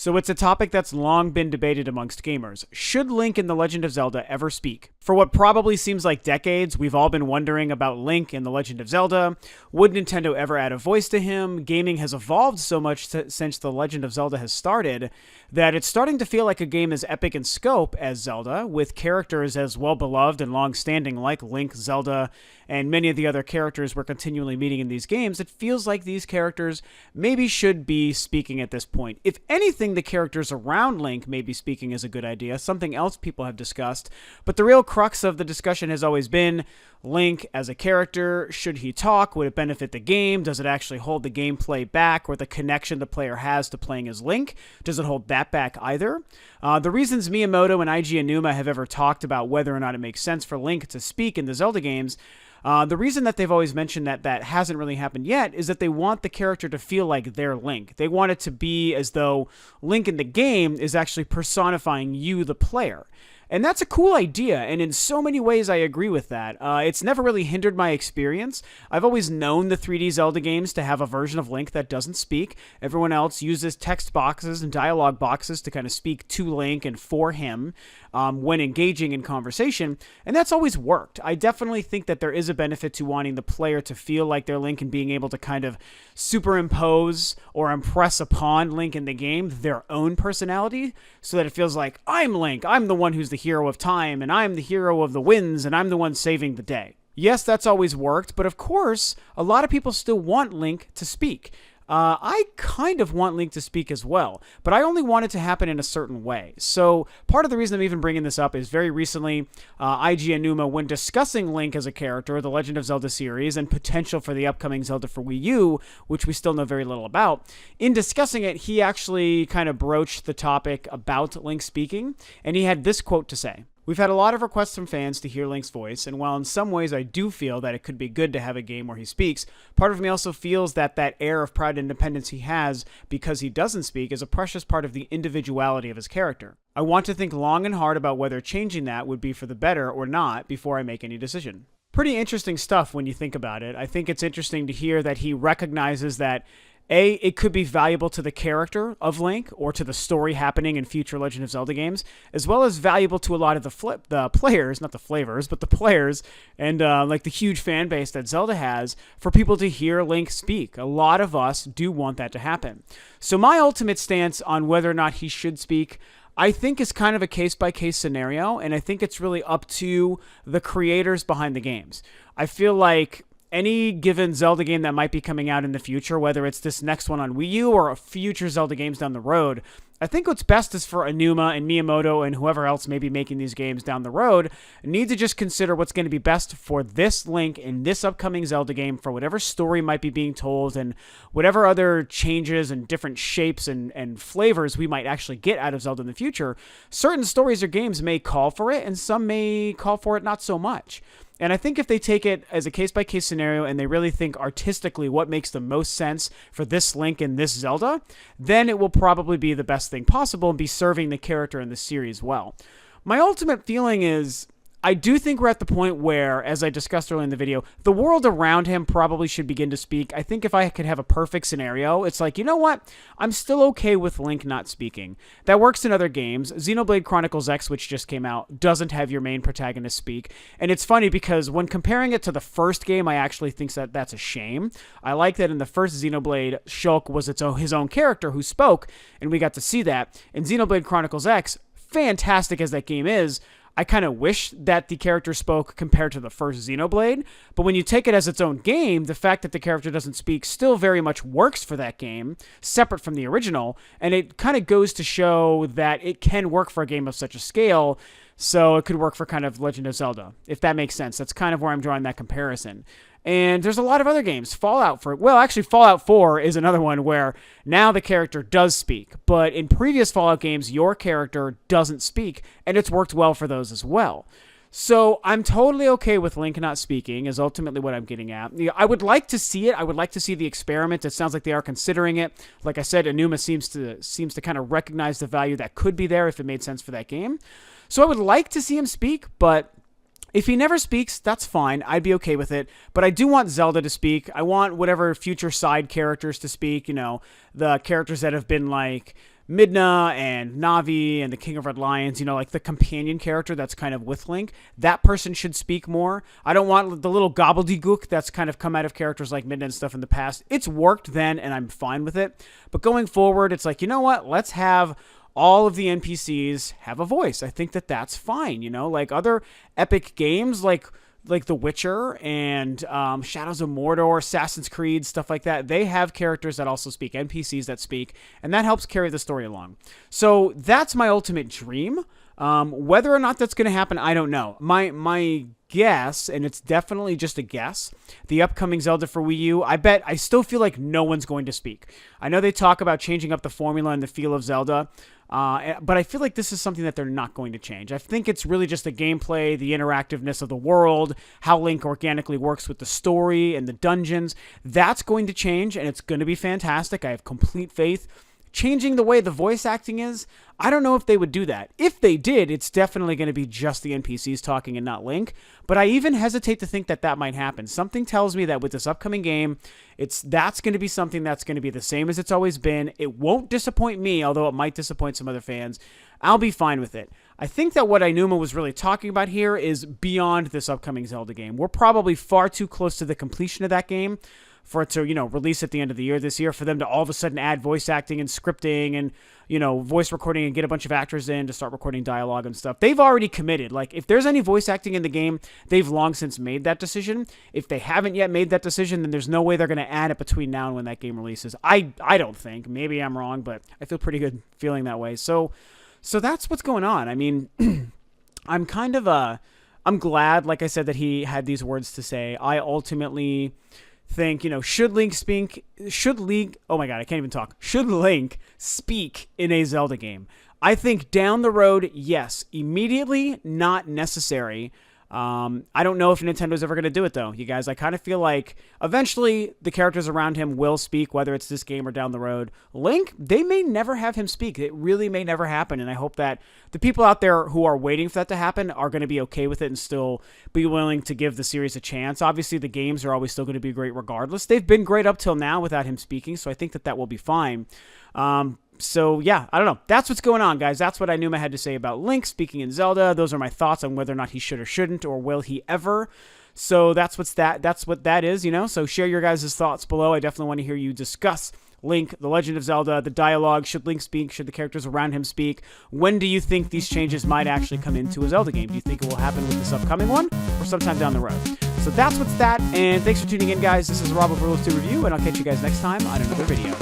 So it's a topic that's long been debated amongst gamers. Should Link in The Legend of Zelda ever speak? For what probably seems like decades, we've all been wondering about Link in The Legend of Zelda. Would Nintendo ever add a voice to him? Gaming has evolved so much since The Legend of Zelda has started that it's starting to feel like a game as epic in scope as Zelda, with characters as well-beloved and long-standing like Link, Zelda, and many of the other characters we're continually meeting in these games. It feels like these characters maybe should be speaking at this point. If anything, the characters around Link maybe speaking is a good idea, something else people have discussed, but the real crux of the discussion has always been Link as a character. Should he talk? Would it benefit the game? Does it actually hold the gameplay back or the connection the player has to playing as Link? Does it hold that back either? The reasons Miyamoto and Aonuma have ever talked about whether or not it makes sense for Link to speak in the Zelda games, the reason that they've always mentioned that that hasn't really happened yet is that they want the character to feel like they're Link. They want it to be as though Link in the game is actually personifying you, the player. And that's a cool idea, and in so many ways I agree with that. It's never really hindered my experience. I've always known the 3D Zelda games to have a version of Link that doesn't speak. Everyone else uses text boxes and dialogue boxes to kind of speak to Link and for him when engaging in conversation, and that's always worked. I definitely think that there is a benefit to wanting the player to feel like they're Link and being able to kind of superimpose or impress upon Link in the game their own personality so that it feels like, I'm Link, I'm the one who's the hero of time, and I'm the hero of the winds, and I'm the one saving the day. Yes, that's always worked, but of course, a lot of people still want Link to speak. I kind of want Link to speak as well, but I only want it to happen in a certain way. So part of the reason I'm even bringing this up is very recently, Aonuma, when discussing Link as a character, the Legend of Zelda series, and potential for the upcoming Zelda for Wii U, which we still know very little about, in discussing it, he actually kind of broached the topic about Link speaking, and he had this quote to say. We've had a lot of requests from fans to hear Link's voice, and while in some ways I do feel that it could be good to have a game where he speaks, part of me also feels that that air of pride and independence he has because he doesn't speak is a precious part of the individuality of his character. I want to think long and hard about whether changing that would be for the better or not before I make any decision. Pretty interesting stuff when you think about it. I think it's interesting to hear that he recognizes that it could be valuable to the character of Link or to the story happening in future Legend of Zelda games, as well as valuable to a lot of the players, not the flavors, but the players, and like the huge fan base that Zelda has, for people to hear Link speak. A lot of us do want that to happen. So my ultimate stance on whether or not he should speak, I think, is kind of a case-by-case scenario, and I think it's really up to the creators behind the games. I feel like any given Zelda game that might be coming out in the future, whether it's this next one on Wii U or future Zelda games down the road, I think what's best is for Aonuma and Miyamoto and whoever else may be making these games down the road need to just consider what's going to be best for this Link in this upcoming Zelda game, for whatever story might be being told and whatever other changes and different shapes and flavors we might actually get out of Zelda in the future. Certain stories or games may call for it, and some may call for it not so much. And I think if they take it as a case-by-case scenario and they really think artistically what makes the most sense for this Link and this Zelda, then it will probably be the best thing possible and be serving the character in the series well. My ultimate feeling is, I do think we're at the point where, as I discussed earlier in the video, the world around him probably should begin to speak. I think if I could have a perfect scenario, it's like, you know what? I'm still okay with Link not speaking. That works in other games. Xenoblade Chronicles X, which just came out, doesn't have your main protagonist speak. And it's funny because when comparing it to the first game, I actually think that that's a shame. I like that in the first Xenoblade, Shulk was his own character who spoke, and we got to see that. In Xenoblade Chronicles X, fantastic as that game is, I kind of wish that the character spoke compared to the first Xenoblade, but when you take it as its own game, the fact that the character doesn't speak still very much works for that game, separate from the original, and it kind of goes to show that it can work for a game of such a scale, so it could work for kind of Legend of Zelda, if that makes sense. That's kind of where I'm drawing that comparison. And there's a lot of other games. Fallout 4 is another one where now the character does speak. But in previous Fallout games, your character doesn't speak, and it's worked well for those as well. So I'm totally okay with Link not speaking, is ultimately what I'm getting at. I would like to see it. I would like to see the experiment. It sounds like they are considering it. Like I said, Aonuma seems to kind of recognize the value that could be there if it made sense for that game. So I would like to see him speak, but if he never speaks, that's fine. I'd be okay with it. But I do want Zelda to speak. I want whatever future side characters to speak, the characters that have been like Midna and Navi and the King of Red Lions, you know, like the companion character that's kind of with Link, that person should speak more. I don't want the little gobbledygook that's kind of come out of characters like Midna and stuff in the past. It's worked then, and I'm fine with it. But going forward, it's like, you know what? Let's have all of the NPCs have a voice. I think that that's fine, you know? Like other epic games, like The Witcher and Shadows of Mordor, Assassin's Creed, stuff like that, they have characters that also speak, NPCs that speak, and that helps carry the story along. So that's my ultimate dream. Whether or not that's going to happen, I don't know. My guess, and it's definitely just a guess, the upcoming Zelda for Wii U, I still feel like no one's going to speak. I know they talk about changing up the formula and the feel of Zelda, but I feel like this is something that they're not going to change. I think it's really just the gameplay, the interactiveness of the world, how Link organically works with the story and the dungeons. That's going to change, and it's going to be fantastic. I have complete faith. Changing the way the voice acting is, I don't know if they would do that. If they did, it's definitely going to be just the NPCs talking and not Link. But I even hesitate to think that that might happen. Something tells me that with this upcoming game, that's going to be something that's going to be the same as it's always been. It won't disappoint me, although it might disappoint some other fans. I'll be fine with it. I think that what Aonuma was really talking about here is beyond this upcoming Zelda game. We're probably far too close to the completion of that game for it to, you know, release at the end of the year this year, for them to all of a sudden add voice acting and scripting and, you know, voice recording and get a bunch of actors in to start recording dialogue and stuff. They've already committed. Like, if there's any voice acting in the game, they've long since made that decision. If they haven't yet made that decision, then there's no way they're going to add it between now and when that game releases. I don't think. Maybe I'm wrong, but I feel pretty good feeling that way. So that's what's going on. I mean, I'm kind of I'm glad, like I said, that he had these words to say. I ultimately think, you know, should Link speak in a Zelda game? I think down the road, yes. Immediately, not necessary. I don't know if Nintendo's ever going to do it, though, you guys. I kind of feel like eventually the characters around him will speak, whether it's this game or down the road. Link, they may never have him speak. It really may never happen, and I hope that the people out there who are waiting for that to happen are going to be okay with it and still be willing to give the series a chance. Obviously, the games are always still going to be great regardless. They've been great up till now without him speaking, so I think that will be fine. So, yeah, I don't know. That's what's going on, guys. That's what Aonuma had to say about Link speaking in Zelda. Those are my thoughts on whether or not he should or shouldn't, or will he ever. So that's what that is, you know. So share your guys' thoughts below. I definitely want to hear you discuss Link, The Legend of Zelda, the dialogue. Should Link speak? Should the characters around him speak? When do you think these changes might actually come into a Zelda game? Do you think it will happen with this upcoming one or sometime down the road? So that's what's that, and thanks for tuning in, guys. This is Rob of Rules 2 Review, and I'll catch you guys next time on another video.